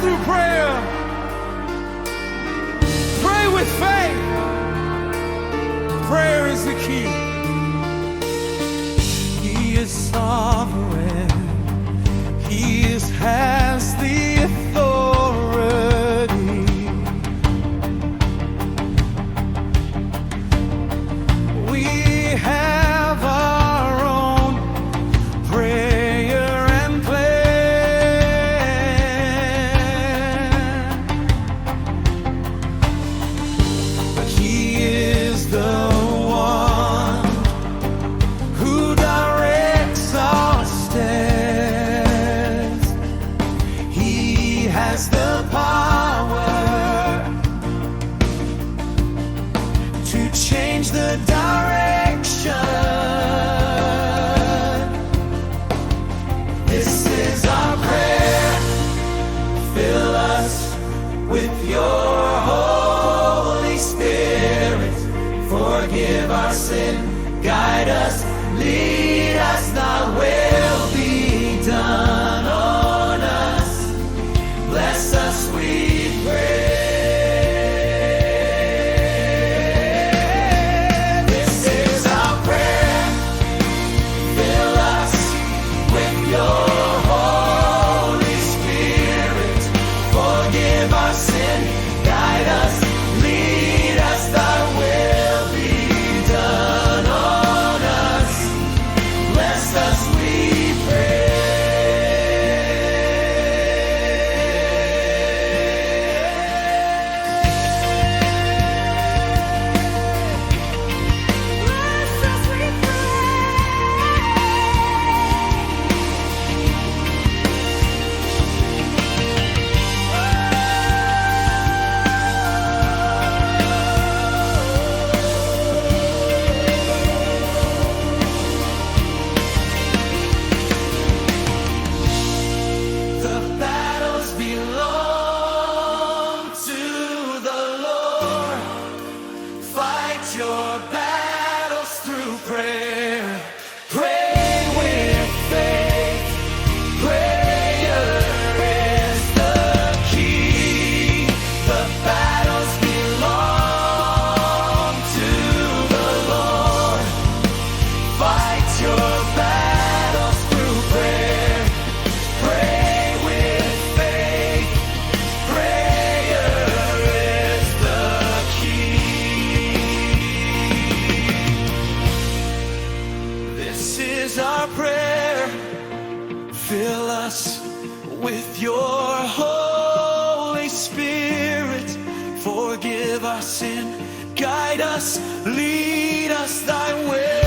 through prayer. Pray with faith. Prayer is the key. He is sovereign. Has the authority. We have our own prayer and plan, but He is the one who directs our steps. Has the power to change the direction. This is our prayer. Fill us with your Holy Spirit. Forgive our sin, guide us, lead us, thy will be done on us. Bless us, we pray. This is our prayer. Fill us with your Holy Spirit. Forgive our sin, guide us, lead us, thy will be done on us. Bless us, we pray. Your battles through prayer. Pray with faith. Prayer is the key. The battles belong to the Lord. Fight your battles through prayer. Pray with faith. Prayer is the key. This is our prayer. Fill us with your Holy Spirit. Forgive our sin, guide us, lead us, thy way.